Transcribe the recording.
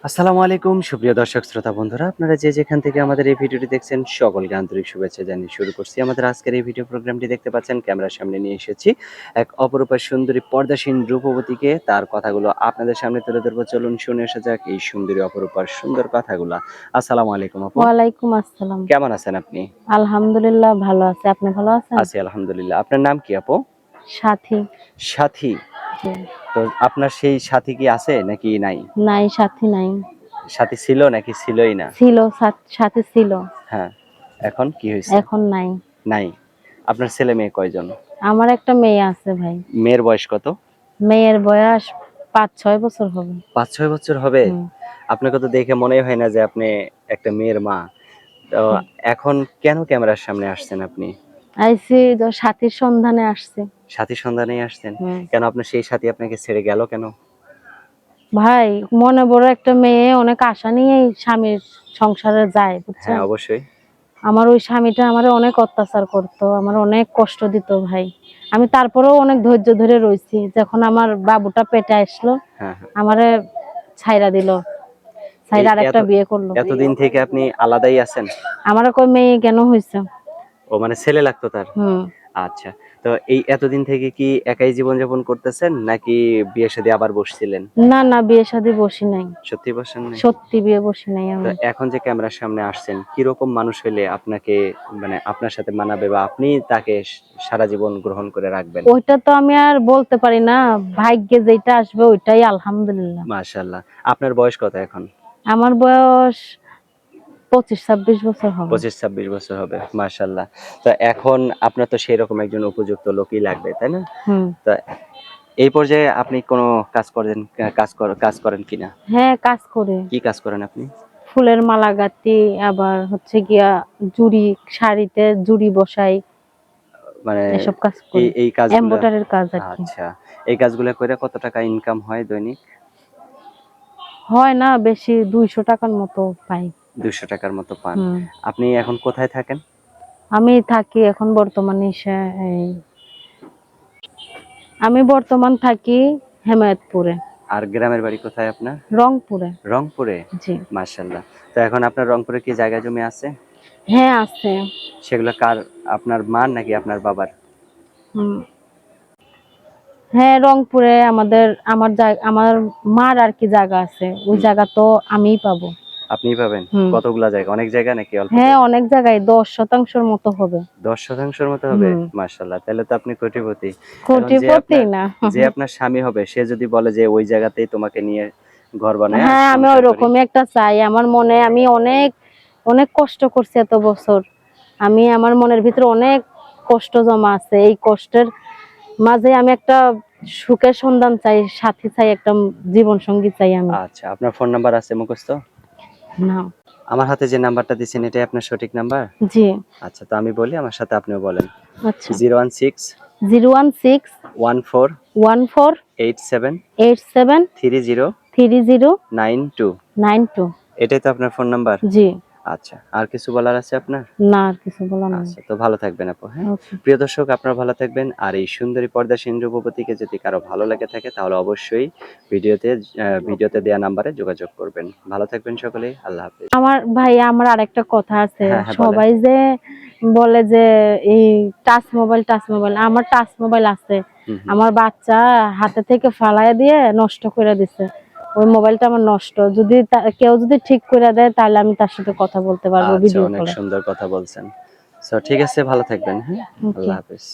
আসসালামু আলাইকুম সুপ্রিয় দর্শক শ্রোতা বন্ধুরা, আপনারা যে যেখান থেকে আমাদের এই ভিডিওটি দেখছেন সকলকে আন্তরিক শুভেচ্ছা জানিয়ে শুরু করছি আমাদের আজকের এই ভিডিও প্রোগ্রামটি। দেখতে পাচ্ছেন ক্যামেরার সামনে নিয়ে এসেছি এক অপরূপা সুন্দরী পর্দাসীন রূপবতীকে। তার কথাগুলো আপনাদের সামনে তুলে ধরবো, চলুন শুনে আসা যাক এই সুন্দরী অপরূপার সুন্দর কথাগুলা। আসসালামু আলাইকুম আপু, ওয়ালাইকুম আসসালাম। কেমন আছেন আপনি? আলহামদুলিল্লাহ ভালো আছি। আপনি ভালো আছেন? আছি আলহামদুলিল্লাহ। আপনার নাম কি আপু? সাথী। সাথী। জি। তো আপনার সেই সাথী কি আছে নাকি নাই? নাই, সাথী নাই। সাথী ছিল নাকি ছিলই না? ছিল, সাথী ছিল। হ্যাঁ, এখন কি হয়েছে? এখন নাই। নাই। আপনার ছেলে মেয়ে কয়জন? আমার একটা মেয়ে আছে ভাই। মেয়ের বয়স কত? মেয়ের বয়স ৫-৬ বছর হবে। ৫-৬ বছর হবে? হুম। আপনাকে তো দেখে মনেই হয় না যে আপনি একটা মেয়ের মা। তো হুম। এখন কেন ক্যামেরার সামনে আসছেন আপনি? আইছি তো সাথীর সন্ধানে আসছে। সাথীর সন্ধানেই আসছেন? হুম। কেন আপনার সেই সাথী আপনাকে ছেড়ে গেল কেন? ভাই, মনে বড় একটা মেয়ে অনেক আশা নিয়েই স্বামীর সংসারে যায়, হ্যাঁ, বুঝছেন? অবশ্যই। আমার ওই স্বামীটা আমারে অনেক অত্যাচার করতো, আমার অনেক কষ্ট দিত ভাই। আমি তারপরেও অনেক ধৈর্য ধরে রইছি। যখন আমার বাবুটা পেটে আসলো, হ্যাঁ, হ্যাঁ। আমারে ছাইড়া দিল। এই ছাইড়া আরেকটা বিয়ে করলো। এতদিন থেকে আপনি আলাদাই আছেন? আমারে কয় মেয়ে কেন হইছে? ও মানে ছেলে লাগতো তার? হুম। আচ্ছা। তো এই এতদিন থেকে কি একাই জীবনযাপন করতেছেন নাকি বিয়ে শাদী আবার বসছিলেন? না, না, বিয়ে শাদী বসি নাই। সত্যি বসেন নাই? সত্যি বিয়ে বসি নাই তো আমি। এখন যে ক্যামেরার সামনে আসছেন, কিরকম মানুষ হইলে আপনাকে মানে আপনার সাথে মানাবে বা আপনি তাকে সারা জীবন গ্রহণ করে রাখবেন? ওইটা তো আমি আর বলতে পারি না। ভাগ্যে যেটা আসবে ওইটাই আলহামদুলিল্লাহ। মাশাআল্লাহ। আপনার বয়স কত এখন? আমার বয়স ২৫-২৬ বছর হবে। ২৫-২৬ বছর হবে। মাশাআল্লাহ। তো এখন আপনার তো সেরকম একজন উপযুক্ত লোকই লাগবে, তাই না? হুম। তো এই পর্যায়ে আপনি কোনো কাজ করেন কাজ করেন কিনা? হ্যাঁ, কাজ করি। কি কাজ করেন আপনি? ফুলের মালা গাঁথি, আবার হচ্ছে গিয়া জুড়ি, শাড়িতে জুড়ি বসাই, মানে এসব কাজ করি। এই কাজগুলা এমব্রয়ডারির কাজ আরকি। আচ্ছা। এই কাজগুলা কইরা কত টাকা ইনকাম হয় দৈনিক? হয় না বেশি, ২০০ টাকার মতো পাই। ৳২০০ র মতো পান। হুম। আপনি এখন কোথায় থাকেন? আমি থাকি এখন বর্তমানে এই আমি বর্তমান থাকি হেমায়েতপুরে। আর গ্রামের বাড়ি কোথায় আপনার? রংপুরে। রংপুরে? জি। মাশাআল্লাহ। তো এখন আপনার রংপুরে কি জায়গা জমি আছে? হ্যাঁ, আছে। সেগুলো কার? আপনার মার নাকি আপনার বাবার? হুম। হ্যাঁ, রংপুরে আমার মার আরকি জায়গা আছে। ওই হুম। জায়গা তো আমিই পাবো। আপনিই পাবেন? হুম। কতগুলা জায়গা? অনেক জায়গা নাকি অল্প হ্যাঁ, জায়গা? অনেক জায়গায় ১০% মতো হবে। ১০% র মতো হবে? হুম। মাশাআল্লাহ। তাইলে তো আপনি কোটিপতি। এখন কোটিপতি না। যে আপনার স্বামী হবে সে যদি বলে যে ওই জায়গাতেই তোমাকে নিয়ে ঘর বানায়া হ্যাঁ, আমি সংসার করি। ওইরকমই একটা চাই। আমার মনে আমি অনেক, অনেক কষ্ট করছি এত বছর। আমার মনের ভিতরে অনেক কষ্ট জমা আছে। এই কষ্টের মাঝে আমি একটা সুখের সন্ধান চাই, সাথী চাই, একটা জীবন সঙ্গী চাই আমি। আচ্ছা, আপনার ফোন নাম্বার আছে মুখস্থ? না। আমার হাতে যে নাম্বারটা দিছেন এটাই আপনার সঠিক নাম্বার? জি। আচ্ছা, তো আমি বলি আমার সাথে আপনিও বলেন। আচ্ছা। 016 016 14 14 87 87 30 30 92 92। এটাই তো আপনার ফোন নাম্বার? জি। আচ্ছা, আর কিছু বলার আছে আপনার? না, আর কিছু বলার নাই। আচ্ছা, তো ভালো থাকবেন আপু, হ্যাঁ? ওকে। প্রিয় দর্শক, আপনারা ভালো থাকবেন। আর এই সুন্দরী পর্দাসীন রূপবতীকে যদি কারো ভালো লেগে থাকে তাহলে অবশ্যই ভিডিওতে দেয়া নাম্বারে যোগাযোগ করবেন। ভালো থাকবেন সকলেই। আল্লাহ হাফেজ। আমার আরেকটা কথা আছে। হ্যাঁ, হ্যাঁ, বলেন। সবাই যে বলে যে এই টাচ মোবাইল, আমার টাচ মোবাইল আছে। হুম, হুম। আমার বাচ্চা হাতে থেকে ফালায় দিয়ে নষ্ট করে দিছে। ওই মোবাইলটা আমার নষ্ট। যদি কেউ যদি ঠিক করে দেয় তাহলে আমি তার সাথে কথা বলতে পারবো আচ্ছা, ভিডিও অনেক কলে। সুন্দর কথা বলছেন। সো ঠিক আছে, ভালো থাকবেন, হ্যাঁ? ওকে। আল্লাহ হাফেজ।